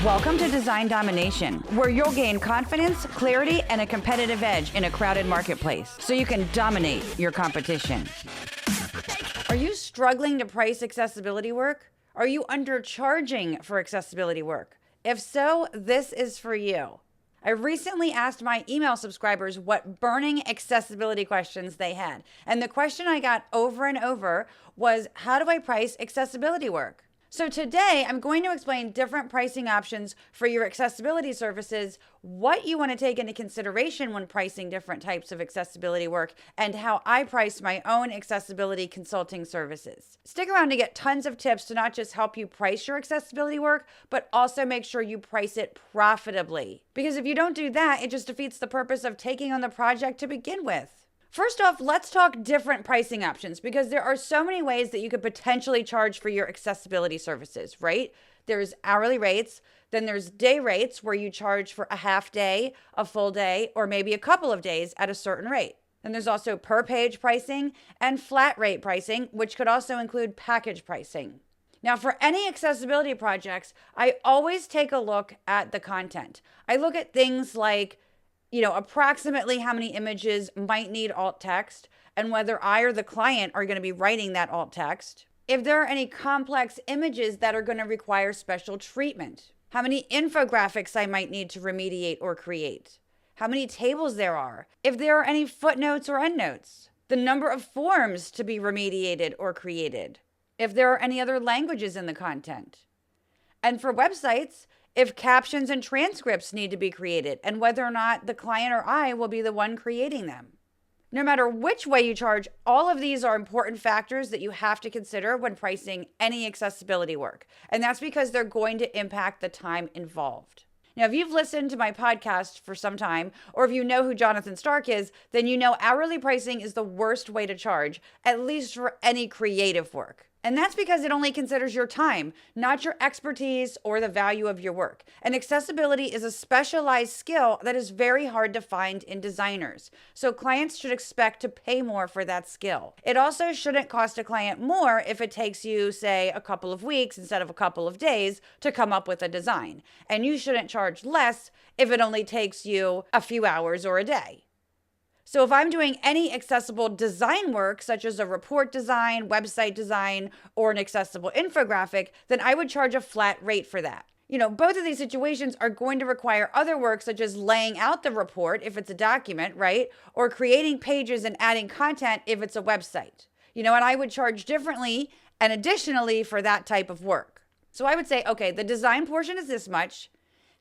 Welcome to Design Domination, where you'll gain confidence, clarity, and a competitive edge in a crowded marketplace so you can dominate your competition. Are you struggling to price accessibility work? Are you undercharging for accessibility work? If so, this is for you. I recently asked my email subscribers what burning accessibility questions they had. And the question I got over and over was, how do I price accessibility work? So today, I'm going to explain different pricing options for your accessibility services, what you want to take into consideration when pricing different types of accessibility work, and how I price my own accessibility consulting services. Stick around to get tons of tips to not just help you price your accessibility work, but also make sure you price it profitably. Because if you don't do that, it just defeats the purpose of taking on the project to begin with. First off, let's talk different pricing options because there are so many ways that you could potentially charge for your accessibility services, right? There's hourly rates, then there's day rates where you charge for a half day, a full day, or maybe a couple of days at a certain rate. Then there's also per page pricing and flat rate pricing, which could also include package pricing. Now, for any accessibility projects, I always take a look at the content. I look at things like approximately how many images might need alt text and whether I or the client are going to be writing that alt text. If there are any complex images that are going to require special treatment, how many infographics I might need to remediate or create, how many tables there are, if there are any footnotes or endnotes, the number of forms to be remediated or created, if there are any other languages in the content. And for websites, if captions and transcripts need to be created, and whether or not the client or I will be the one creating them. No matter which way you charge, all of these are important factors that you have to consider when pricing any accessibility work. And that's because they're going to impact the time involved. Now, if you've listened to my podcast for some time, or if you know who Jonathan Stark is, then you know hourly pricing is the worst way to charge, at least for any creative work. And that's because it only considers your time, not your expertise or the value of your work. And accessibility is a specialized skill that is very hard to find in designers. So clients should expect to pay more for that skill. It also shouldn't cost a client more if it takes you, say, a couple of weeks instead of a couple of days to come up with a design. And you shouldn't charge less if it only takes you a few hours or a day. So if I'm doing any accessible design work, such as a report design, website design, or an accessible infographic, then I would charge a flat rate for that. Both of these situations are going to require other work, such as laying out the report if it's a document, right? Or creating pages and adding content if it's a website. And I would charge differently and additionally for that type of work. So I would say, okay, the design portion is this much.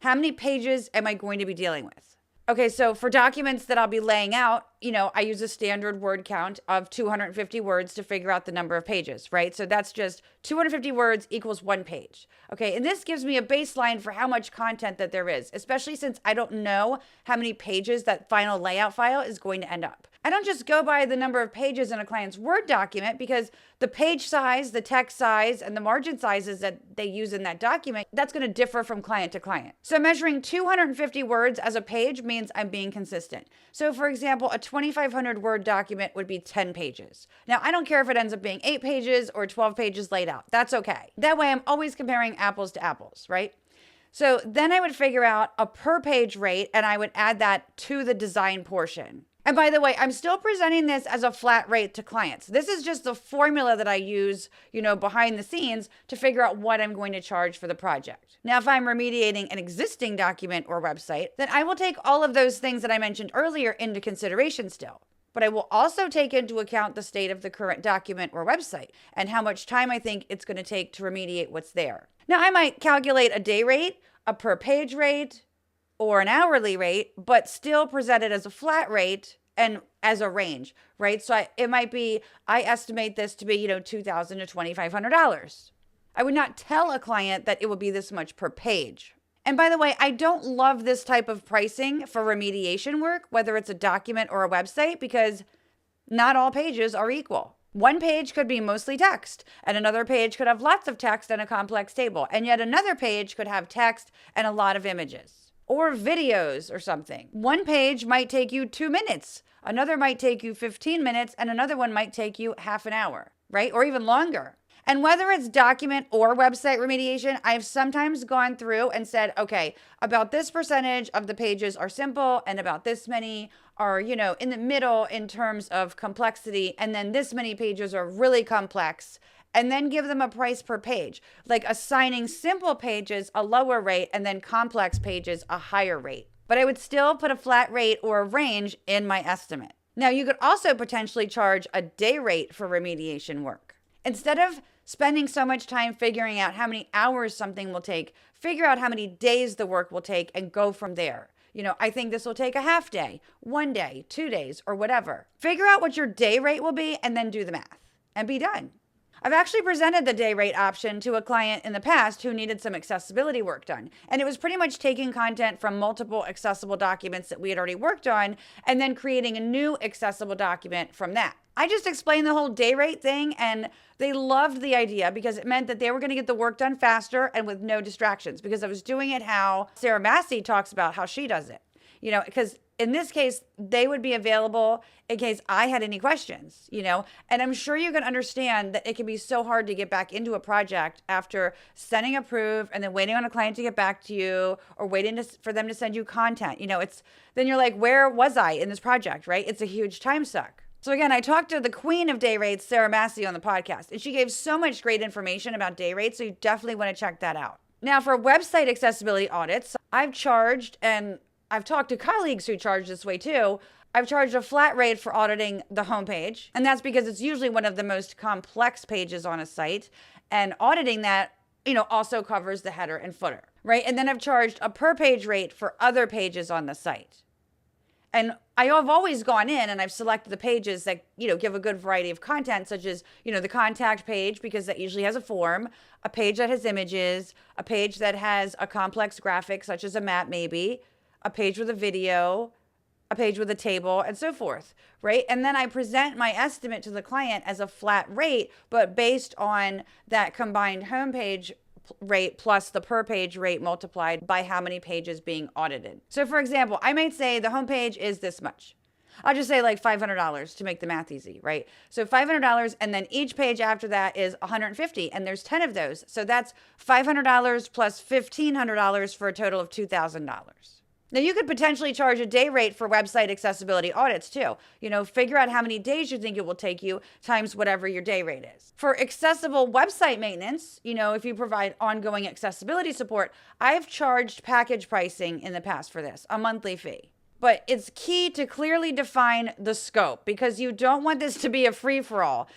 How many pages am I going to be dealing with? Okay, so for documents that I'll be laying out, I use a standard word count of 250 words to figure out the number of pages, right? So that's just 250 words equals one page. Okay, and this gives me a baseline for how much content that there is, especially since I don't know how many pages that final layout file is going to end up. I don't just go by the number of pages in a client's Word document because the page size, the text size, and the margin sizes that they use in that document, that's going to differ from client to client. So measuring 250 words as a page means I'm being consistent. So for example, a 2,500 word document would be 10 pages. Now, I don't care if it ends up being 8 pages or 12 pages laid out. That's okay. That way I'm always comparing apples to apples, right? So then I would figure out a per page rate and I would add that to the design portion. And by the way, I'm still presenting this as a flat rate to clients. This is just the formula that I use, behind the scenes to figure out what I'm going to charge for the project. Now, if I'm remediating an existing document or website, then I will take all of those things that I mentioned earlier into consideration still. But I will also take into account the state of the current document or website and how much time I think it's going to take to remediate what's there. Now, I might calculate a day rate, a per page rate, or an hourly rate, but still present it as a flat rate and as a range, right? So it might be, I estimate this to be, $2,000 to $2,500. I would not tell a client that it would be this much per page. And by the way, I don't love this type of pricing for remediation work, whether it's a document or a website, because not all pages are equal. One page could be mostly text, and another page could have lots of text and a complex table, and yet another page could have text and a lot of images. Or videos or something. One page might take you 2 minutes. Another might take you 15 minutes, and another one might take you half an hour, right? Or even longer. And whether it's document or website remediation, I've sometimes gone through and said, okay, about this percentage of the pages are simple and about this many are, in the middle in terms of complexity. And then this many pages are really complex, and then give them a price per page, like assigning simple pages a lower rate and then complex pages a higher rate. But I would still put a flat rate or a range in my estimate. Now, you could also potentially charge a day rate for remediation work. Instead of spending so much time figuring out how many hours something will take, figure out how many days the work will take and go from there. I think this will take a half day, 1 day, 2 days, or whatever. Figure out what your day rate will be and then do the math and be done. I've actually presented the day rate option to a client in the past who needed some accessibility work done. And it was pretty much taking content from multiple accessible documents that we had already worked on and then creating a new accessible document from that. I just explained the whole day rate thing, and they loved the idea because it meant that they were going to get the work done faster and with no distractions, because I was doing it how Sarah Massey talks about how she does it. Because in this case, they would be available in case I had any questions, and I'm sure you can understand that it can be so hard to get back into a project after sending approve and then waiting on a client to get back to you or waiting for them to send you content. Then you're like, where was I in this project, right? It's a huge time suck. So again, I talked to the queen of day rates, Sarah Massey, on the podcast, and she gave so much great information about day rates, so you definitely want to check that out. Now, for website accessibility audits, I've charged, and I've talked to colleagues who charge this way too. I've charged a flat rate for auditing the homepage, and that's because it's usually one of the most complex pages on a site, and auditing that, also covers the header and footer, right? And then I've charged a per page rate for other pages on the site. And I have always gone in and I've selected the pages that, give a good variety of content, such as, the contact page, because that usually has a form, a page that has images, a page that has a complex graphic, such as a map maybe, a page with a video, a page with a table, and so forth, right? And then I present my estimate to the client as a flat rate, but based on that combined homepage rate plus the per page rate multiplied by how many pages being audited. So for example, I might say the homepage is this much. I'll just say like $500 to make the math easy, right? So $500, and then each page after that is $150, and there's 10 of those. So that's $500 plus $1,500 for a total of $2,000. Now, you could potentially charge a day rate for website accessibility audits too. Figure out how many days you think it will take you times whatever your day rate is. For accessible website maintenance, if you provide ongoing accessibility support, I've charged package pricing in the past for this, a monthly fee. But it's key to clearly define the scope, because you don't want this to be a free-for-all,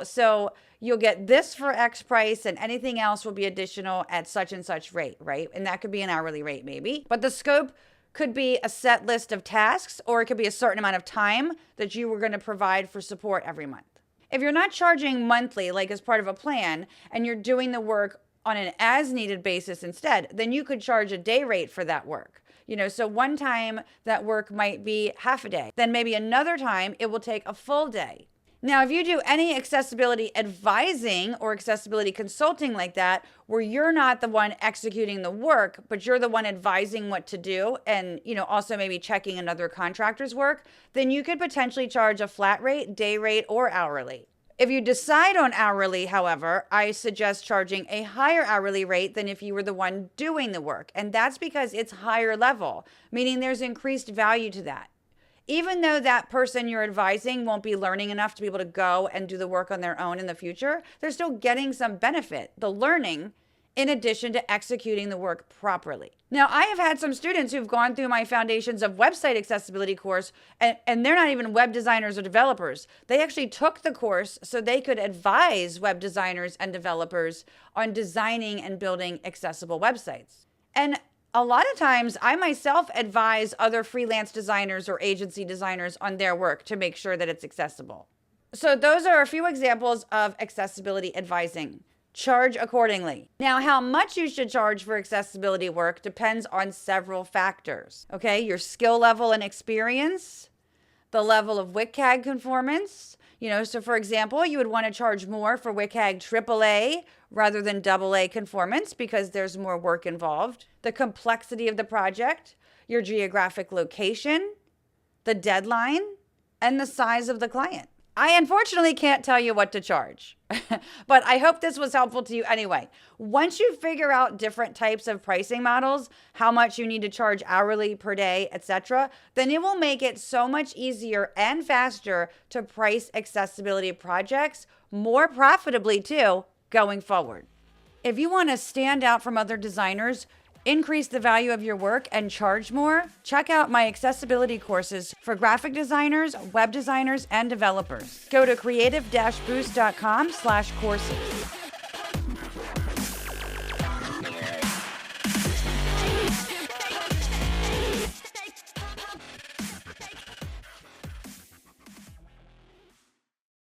so you'll get this for X price and anything else will be additional at such and such rate, right? And that could be an hourly rate maybe. But the scope could be a set list of tasks, or it could be a certain amount of time that you were going to provide for support every month. If you're not charging monthly, like as part of a plan, and you're doing the work on an as-needed basis instead, then you could charge a day rate for that work. So one time that work might be half a day. Then maybe another time it will take a full day. Now, if you do any accessibility advising or accessibility consulting like that, where you're not the one executing the work, but you're the one advising what to do and, also maybe checking another contractor's work, then you could potentially charge a flat rate, day rate, or hourly. If you decide on hourly, however, I suggest charging a higher hourly rate than if you were the one doing the work. And that's because it's higher level, meaning there's increased value to that. Even though that person you're advising won't be learning enough to be able to go and do the work on their own in the future, they're still getting some benefit, the learning, in addition to executing the work properly. Now, I have had some students who've gone through my Foundations of Website Accessibility course, and they're not even web designers or developers. They actually took the course so they could advise web designers and developers on designing and building accessible websites. And a lot of times, I myself advise other freelance designers or agency designers on their work to make sure that it's accessible. So those are a few examples of accessibility advising. Charge accordingly. Now, how much you should charge for accessibility work depends on several factors. Okay, your skill level and experience, the level of WCAG conformance. So for example, you would want to charge more for WCAG AAA rather than AA conformance because there's more work involved. The complexity of the project, your geographic location, the deadline, and the size of the client. I unfortunately can't tell you what to charge, but I hope this was helpful to you anyway. Once you figure out different types of pricing models, how much you need to charge hourly, per day, etc., then it will make it so much easier and faster to price accessibility projects more profitably too going forward. If you want to stand out from other designers, increase the value of your work, and charge more, check out my accessibility courses for graphic designers, web designers, and developers. Go to creative-boost.com/courses.